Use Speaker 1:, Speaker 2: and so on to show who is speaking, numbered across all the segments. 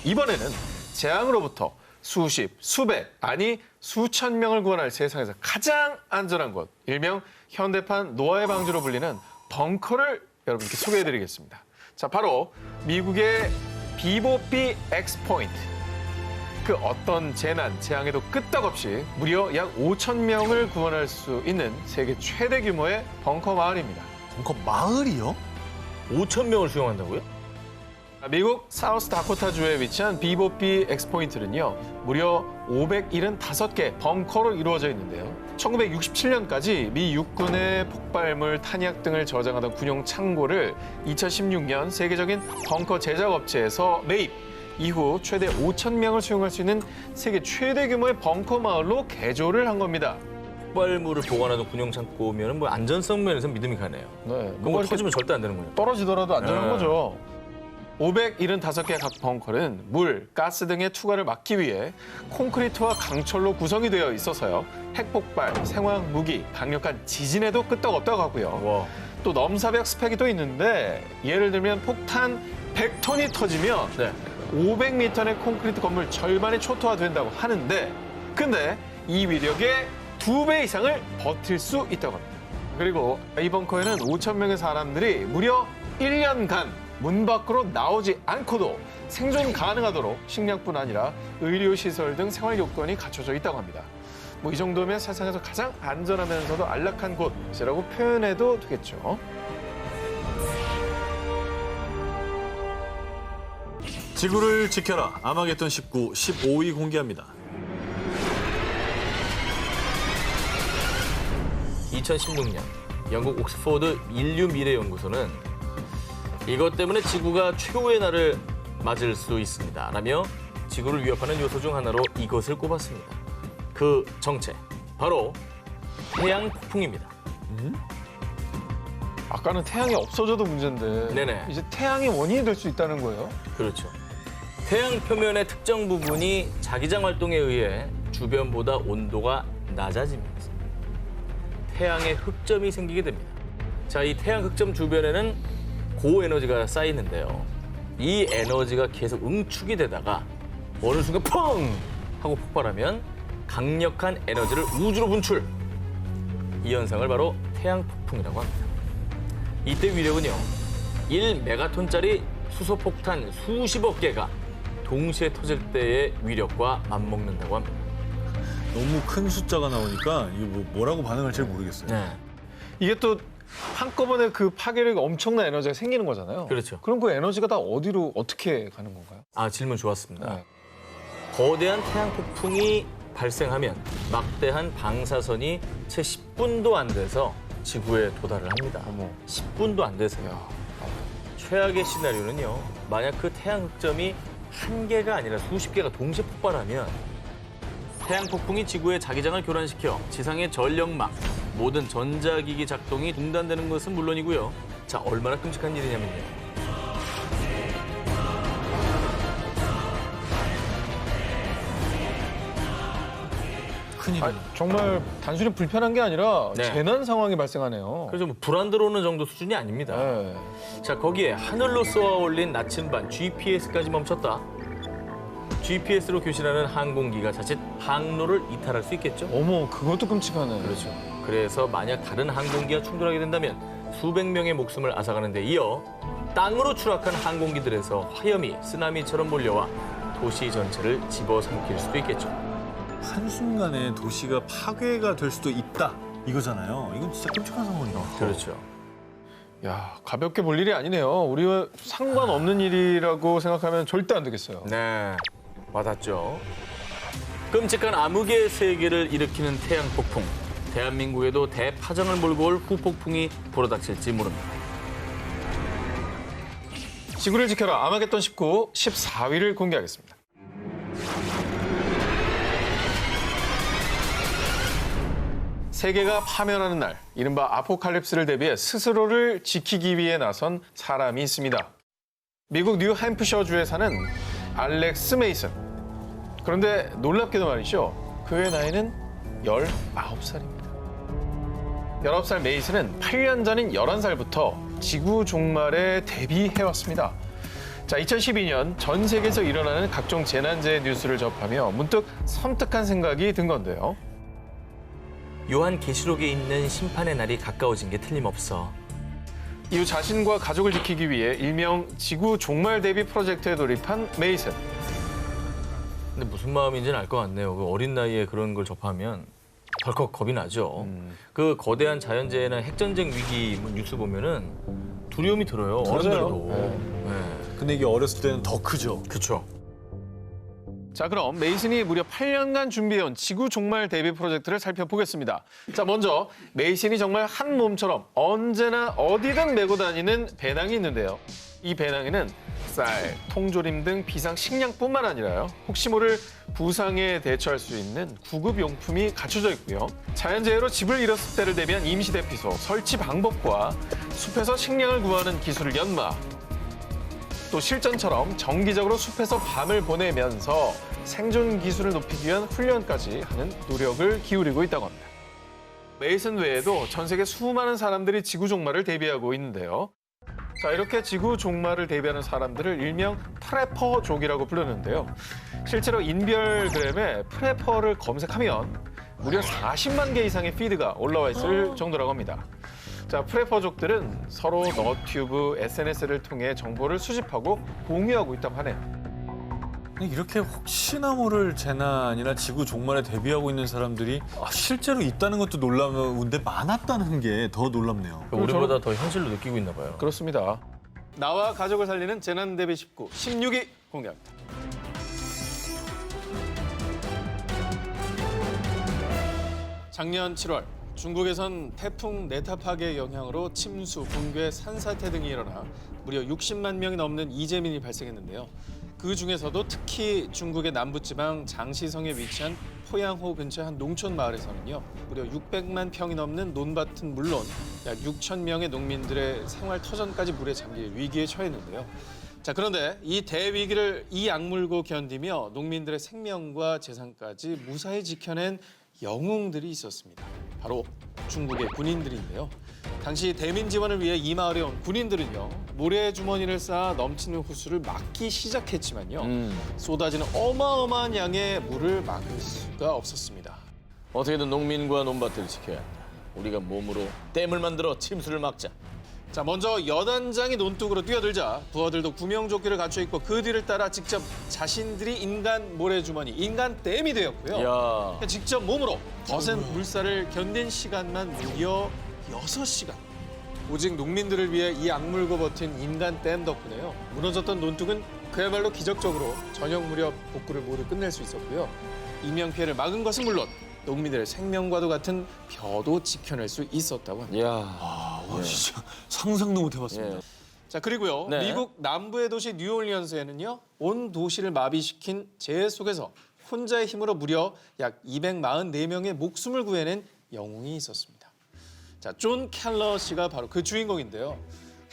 Speaker 1: 이번에는 재앙으로부터 수십, 수백, 아니 수천 명을 구원할 세상에서 가장 안전한 곳, 일명 현대판 노아의 방주로 불리는 벙커를 여러분께 소개해드리겠습니다. 자, 바로 미국의 비보피 엑스포인트. 그 어떤 재난, 재앙에도 끄떡없이 무려 약 5천 명을 구원할 수 있는 세계 최대 규모의 벙커 마을입니다.
Speaker 2: 벙커 마을이요?
Speaker 3: 5천 명을 수용한다고요?
Speaker 1: 미국 사우스 다코타주에 위치한 비보피 엑스포인트는요, 무려 575개 벙커로 이루어져 있는데요. 1967년까지 미 육군의 폭발물, 탄약 등을 저장하던 군용 창고를 2016년 세계적인 벙커 제작 업체에서 매입, 이후 최대 5천 명을 수용할 수 있는 세계 최대 규모의 벙커 마을로 개조를 한 겁니다.
Speaker 3: 폭발물을 보관하는 군용 창고면 뭐 안전성 면에서 믿음이 가네요.
Speaker 1: 네,
Speaker 3: 그거
Speaker 1: 이렇게
Speaker 3: 터지면 절대 안 되는 거예요.
Speaker 1: 떨어지더라도 안전한
Speaker 3: 네.
Speaker 1: 거죠. 575개 각 벙커는 물, 가스 등의 투과를 막기 위해 콘크리트와 강철로 구성이 되어 있어서요. 핵폭발, 생화학 무기, 강력한 지진에도 끄떡없다고 하고요.
Speaker 3: 와.
Speaker 1: 또 넘사벽 스펙이 또 있는데 예를 들면 폭탄 100톤이 터지면
Speaker 3: 네.
Speaker 1: 500m 의 콘크리트 건물 절반이 초토화된다고 하는데 근데 이 위력의 2배 이상을 버틸 수 있다고 합니다. 그리고 이 벙커에는 5천 명의 사람들이 무려 1년간 문 밖으로 나오지 않고도 생존 가능하도록 식량뿐 아니라 의료시설 등 생활 요건이 갖춰져 있다고 합니다. 뭐 이 정도면 세상에서 가장 안전하면서도 안락한 곳이라고 표현해도 되겠죠.
Speaker 2: 지구를 지켜라. 아마겟돈 19, 15위 공개합니다.
Speaker 3: 2016년 영국 옥스포드 인류미래연구소는 이것 때문에 지구가 최후의 날을 맞을 수 있습니다. 라며 지구를 위협하는 요소 중 하나로 이것을 꼽았습니다. 그 정체, 바로 태양 폭풍입니다.
Speaker 1: 아까는 태양이 없어져도 문제인데
Speaker 3: 네네.
Speaker 1: 이제 태양이 원인이 될 수 있다는 거예요?
Speaker 3: 그렇죠. 태양 표면의 특정 부분이 자기장 활동에 의해 주변보다 온도가 낮아지면서 태양의 흑점이 생기게 됩니다. 자, 이 태양 흑점 주변에는 고에너지가 쌓이는데요. 이 에너지가 계속 응축이 되다가 어느 순간 펑! 하고 폭발하면 강력한 에너지를 우주로 분출. 이 현상을 바로 태양 폭풍이라고 합니다. 이때 위력은요, 1메가톤짜리 수소폭탄 수십억 개가 동시에 터질 때의 위력과 맞먹는다고 합니다.
Speaker 2: 너무 큰 숫자가 나오니까 이게 뭐라고 반응을 잘 모르겠어요.
Speaker 3: 네.
Speaker 1: 이게 또 한꺼번에 그 파괴력이 엄청난 에너지가 생기는 거잖아요.
Speaker 3: 그렇죠.
Speaker 1: 그럼 그 에너지가 다 어디로 어떻게 가는 건가요?
Speaker 3: 아, 질문 좋았습니다.
Speaker 1: 네.
Speaker 3: 거대한 태양 폭풍이 발생하면 막대한 방사선이 채 10분도 안 돼서 지구에 도달을 합니다.
Speaker 1: 어머.
Speaker 3: 10분도 안 돼서요.
Speaker 1: 야,
Speaker 3: 최악의 시나리오는요. 만약 그 태양 흑점이 한 개가 아니라 수십 개가 동시에 폭발하면 태양 폭풍이 지구의 자기장을 교란시켜 지상의 전력망, 모든 전자기기 작동이 중단되는 것은 물론이고요. 자, 얼마나 끔찍한 일이냐면요.
Speaker 2: 큰일이네.
Speaker 1: 정말 단순히 불편한 게 아니라
Speaker 3: 네.
Speaker 1: 재난 상황이 발생하네요.
Speaker 3: 그래서 뭐 불 안 들어오는 정도 수준이 아닙니다.
Speaker 1: 네.
Speaker 3: 자, 거기에 하늘로 쏘아 올린 나침반 GPS까지 멈췄다. GPS로 교신하는 항공기가 자칫 항로를 이탈할 수 있겠죠?
Speaker 1: 어머, 그것도 끔찍하네.
Speaker 3: 그렇죠. 그래서 만약 다른 항공기와 충돌하게 된다면 수백 명의 목숨을 앗아가는 데 이어 땅으로 추락한 항공기들에서 화염이 쓰나미처럼 몰려와 도시 전체를 집어삼킬 수도 있겠죠.
Speaker 2: 한순간에 도시가 파괴가 될 수도 있다. 이거잖아요. 이건 진짜 끔찍한 상황이에요.
Speaker 3: 그렇죠.
Speaker 1: 야, 가볍게 볼 일이 아니네요. 우리와 상관없는 일이라고 생각하면 절대 안 되겠어요.
Speaker 3: 네, 와닿죠. 끔찍한 암흑의 세계를 일으키는 태양 폭풍. 대한민국에도 대파장을 몰고 올 후폭풍이 불어닥칠지 모릅니다.
Speaker 1: 지구를 지켜라 아마겟돈 19, 14위를 공개하겠습니다. 세계가 파멸하는 날, 이른바 아포칼립스를 대비해 스스로를 지키기 위해 나선 사람이 있습니다. 미국 뉴햄프셔주에 사는 알렉스 메이슨. 그런데 놀랍게도 말이죠. 그의 나이는 19살입니다. 19살 메이슨은 8년 전인 11살부터 지구 종말에 대비해왔습니다. 자, 2012년 전 세계에서 일어나는 각종 재난재해 뉴스를 접하며 문득 섬뜩한 생각이 든 건데요.
Speaker 3: 요한계시록에 있는 심판의 날이 가까워진 게 틀림없어.
Speaker 1: 이후 자신과 가족을 지키기 위해 일명 지구 종말 대비 프로젝트에 돌입한 메이슨.
Speaker 3: 근데 무슨 마음인지는 알 것 같네요. 그 어린 나이에 그런 걸 접하면 덜컥 겁이 나죠. 그 거대한 자연재해나 핵전쟁 위기 뭐 뉴스 보면은 두려움이 들어요. 어른들도. 네.
Speaker 2: 근데 이게 어렸을 때는 더 크죠.
Speaker 3: 그렇죠.
Speaker 1: 자, 그럼 메이슨이 무려 8년간 준비해온 지구 종말 대비 프로젝트를 살펴보겠습니다. 자, 먼저 메이슨이 정말 한 몸처럼 언제나 어디든 메고 다니는 배낭이 있는데요. 이 배낭에는 쌀, 통조림 등 비상 식량뿐만 아니라요. 혹시 모를 부상에 대처할 수 있는 구급용품이 갖춰져 있고요. 자연재해로 집을 잃었을 때를 대비한 임시대피소, 설치 방법과 숲에서 식량을 구하는 기술을 연마, 또 실전처럼 정기적으로 숲에서 밤을 보내면서 생존 기술을 높이기 위한 훈련까지 하는 노력을 기울이고 있다고 합니다. 메이슨 외에도 전 세계 수많은 사람들이 지구 종말을 대비하고 있는데요. 자, 이렇게 지구 종말을 대비하는 사람들을 일명 프레퍼족이라고 부르는데요. 실제로 인별그램에 프레퍼를 검색하면 무려 40만 개 이상의 피드가 올라와 있을 정도라고 합니다. 자, 프레퍼족들은 서로 너튜브, SNS를 통해 정보를 수집하고 공유하고 있다고 하네요.
Speaker 2: 이렇게 혹시나 모를 재난이나 지구 종말에 대비하고 있는 사람들이 실제로 있다는 것도 놀라운데 많았다는 게 더 놀랍네요.
Speaker 3: 우리보다 더 현실로 느끼고 있나 봐요.
Speaker 1: 그렇습니다. 나와 가족을 살리는 재난 대비 19, 16위 공개합니다. 작년 7월 중국에선 태풍 네타팍의 영향으로 침수, 붕괴, 산사태 등이 일어나 무려 60만 명이 넘는 이재민이 발생했는데요. 그 중에서도 특히 중국의 남부지방 장시성에 위치한 포양호 근처 한 농촌 마을에서는요. 무려 600만 평이 넘는 논밭은 물론 약 6천 명의 농민들의 생활 터전까지 물에 잠길 위기에 처했는데요. 자, 그런데 이 대위기를 악물고 견디며 농민들의 생명과 재산까지 무사히 지켜낸 영웅들이 있었습니다. 바로 중국의 군인들인데요. 당시 대민 지원을 위해 이 마을에 온 군인들은요. 모래주머니를 쌓아 넘치는 호수를 막기 시작했지만요. 쏟아지는 어마어마한 양의 물을 막을 수가 없었습니다.
Speaker 3: 어떻게든 농민과 논밭을 지켜야 한다. 우리가 몸으로 댐을 만들어 침수를 막자.
Speaker 1: 자, 먼저 여단장이 논둑으로 뛰어들자 부하들도 구명조끼를 갖춰 입고 그 뒤를 따라 직접 자신들이 인간 모래주머니, 인간 댐이 되었고요.
Speaker 3: 야,
Speaker 1: 직접 몸으로 거센 물살을 견딘 시간만 무려 6시간. 오직 농민들을 위해 이 악물고 버틴 인간 댐 덕분에요. 무너졌던 논둑은 그야말로 기적적으로 저녁 무렵 복구를 모두 끝낼 수 있었고요. 인명피해를 막은 것은 물론 농민들의 생명과도 같은 벼도 지켜낼 수 있었다고 합니다.
Speaker 3: 야,
Speaker 2: 진짜 상상도 못 해봤습니다.
Speaker 3: 예.
Speaker 1: 자, 그리고요.
Speaker 3: 네.
Speaker 1: 미국 남부의 도시 뉴올리언스에는요. 온 도시를 마비시킨 재해 속에서 혼자의 힘으로 무려 약 244명의 목숨을 구해낸 영웅이 있었습니다. 자, 존 켈러 씨가 바로 그 주인공인데요.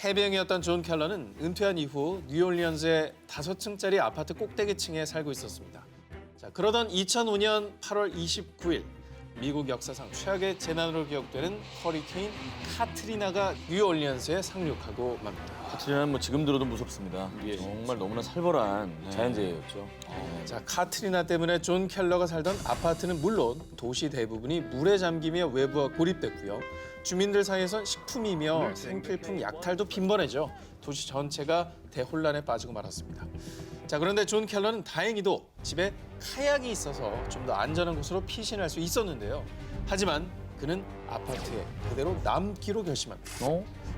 Speaker 1: 해병이었던 존 켈러는 은퇴한 이후 뉴올리언스의 5층짜리 아파트 꼭대기층에 살고 있었습니다. 자, 그러던 2005년 8월 29일 미국 역사상 최악의 재난으로 기억되는 허리케인 카트리나가 뉴올리언스에 상륙하고 맙니다.
Speaker 3: 카트리나는 뭐 지금 들어도 무섭습니다.
Speaker 1: 예.
Speaker 3: 정말 너무나 살벌한 자연재해였죠.
Speaker 1: 자, 카트리나 때문에 존 켈러가 살던 아파트는 물론 도시 대부분이 물에 잠기며 외부와 고립됐고요. 주민들 사이에선 식품이며 생필품, 약탈도 빈번해져 도시 전체가 대혼란에 빠지고 말았습니다. 자, 그런데 존 켈러는 다행히도 집에 카약이 있어서 좀 더 안전한 곳으로 피신할 수 있었는데요. 하지만 그는 아파트에 그대로 남기로 결심합니다.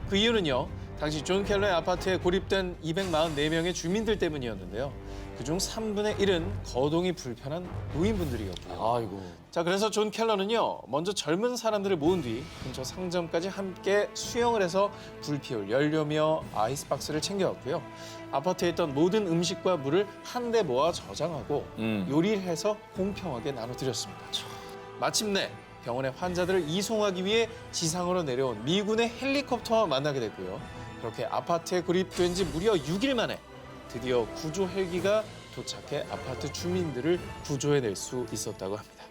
Speaker 1: 그 이유는요. 당시 존 켈러의 아파트에 고립된 244명의 주민들 때문이었는데요. 그중 3분의 1은 거동이 불편한 노인분들이었고요.
Speaker 3: 아이고.
Speaker 1: 자, 그래서 존 켈러는요. 먼저 젊은 사람들을 모은 뒤 근처 상점까지 함께 수영을 해서 불 피울 연료며 아이스박스를 챙겨왔고요. 아파트에 있던 모든 음식과 물을 한데 모아 저장하고 요리를 해서 공평하게 나눠드렸습니다. 마침내 병원에 환자들을 이송하기 위해 지상으로 내려온 미군의 헬리콥터와 만나게 됐고요. 그렇게 아파트에 고립된 지 무려 6일 만에 드디어 구조 헬기가 도착해 아파트 주민들을 구조해낼 수 있었다고 합니다.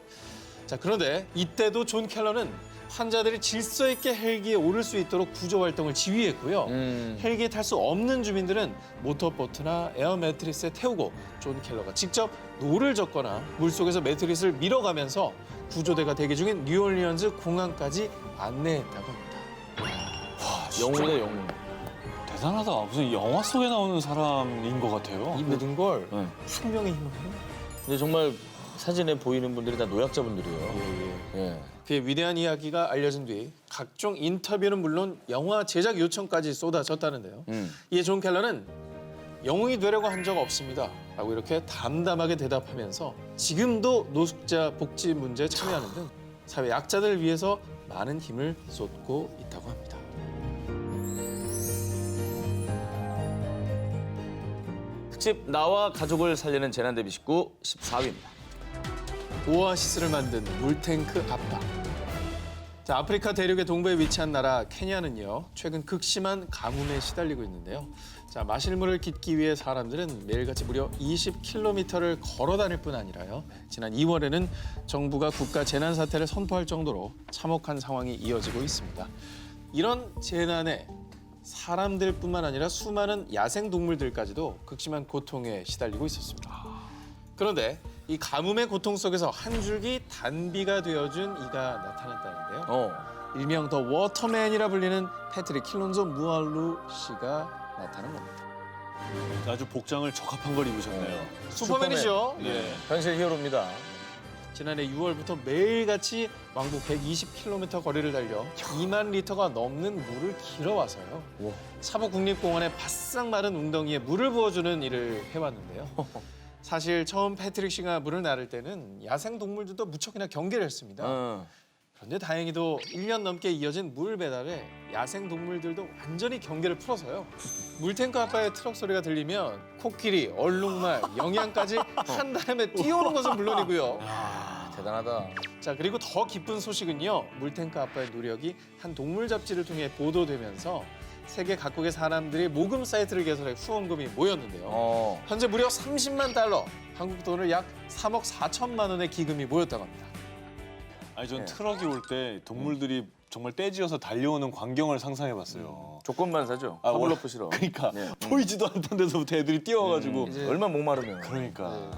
Speaker 1: 자, 그런데 이때도 존 켈러는 환자들이 질서 있게 헬기에 오를 수 있도록 구조 활동을 지휘했고요. 헬기에 탈 수 없는 주민들은 모터보트나 에어 매트리스에 태우고 존 켈러가 직접 노를 젓거나 물속에서 매트리스를 밀어가면서 구조대가 대기 중인 뉴올리언즈 공항까지 안내했다고 합니다.
Speaker 3: 영웅이다, 영웅.
Speaker 2: 대단하다. 무슨 영화 속에 나오는 사람인 것 같아요.
Speaker 1: 이 모든 걸
Speaker 2: 네.
Speaker 1: 숙명의 힘으로 해요.
Speaker 3: 근데 정말 사진에 보이는 분들이 다 노약자분들이에요. 예.
Speaker 1: 그의 위대한 이야기가 알려진 뒤 각종 인터뷰는 물론 영화 제작 요청까지 쏟아졌다는데요. 이에 존 켈러는 영웅이 되려고 한 적 없습니다. 라고 이렇게 담담하게 대답하면서 지금도 노숙자 복지 문제에 참여하는 등 사회 약자들을 위해서 많은 힘을 쏟고 있다고 합니다.
Speaker 3: 특집 나와 가족을 살리는 재난 대비 식구 14위입니다.
Speaker 1: 오아시스를 만든 물탱크 아빠. 자, 아프리카 대륙의 동부에 위치한 나라 케냐는요, 최근 극심한 가뭄에 시달리고 있는데요. 자, 마실 물을 깃기 위해 사람들은 매일같이 무려 20km를 걸어 다닐 뿐 아니라요. 지난 2월에는 정부가 국가 재난 사태를 선포할 정도로 참혹한 상황이 이어지고 있습니다. 이런 재난에 사람들뿐만 아니라 수많은 야생 동물들까지도 극심한 고통에 시달리고 있었습니다. 그런데 이 가뭄의 고통 속에서 한 줄기 단비가 되어준 이가 나타났다는데요. 일명 더 워터맨이라 불리는 패트릭 킬론조 무알루 씨가 나타난 겁니다.
Speaker 2: 아주 복장을 적합한 걸 입으셨네요.
Speaker 1: 슈퍼맨이죠.
Speaker 2: 예.
Speaker 3: 현실 히어로입니다.
Speaker 1: 지난해 6월부터 매일같이 왕복 120km 거리를 달려 2만 리터가 넘는 물을 길어와서요. 차보 국립공원에 바싹 마른 웅덩이에 물을 부어주는 일을 해왔는데요. 사실 처음 패트릭 씨가 물을 나를 때는 야생 동물들도 무척이나 경계를 했습니다. 그런데 다행히도 1년 넘게 이어진 물 배달에 야생 동물들도 완전히 경계를 풀어서요. 물탱크 아빠의 트럭 소리가 들리면 코끼리, 얼룩말, 영양까지 한 다음에 뛰어오는 것은 물론이고요.
Speaker 3: 대단하다.
Speaker 1: 자, 그리고 더 기쁜 소식은요. 물탱크 아빠의 노력이 한 동물 잡지를 통해 보도되면서 세계 각국의 사람들이 모금 사이트를 개설해 후원금이 모였는데요. 현재 무려 30만 달러, 한국 돈을 약 3억 4천만 원의 기금이 모였다고 합니다.
Speaker 2: 아니 전 트럭이 올 때 동물들이 정말 떼지어서 달려오는 광경을 상상해봤어요.
Speaker 3: 조건만 사죠.
Speaker 2: 아,
Speaker 3: 허블러프 싫어.
Speaker 2: 그러니까
Speaker 3: 네.
Speaker 2: 보이지도 않던 데서부터 애들이 뛰어와가지고
Speaker 3: 얼마나 목마르면.
Speaker 2: 그러니까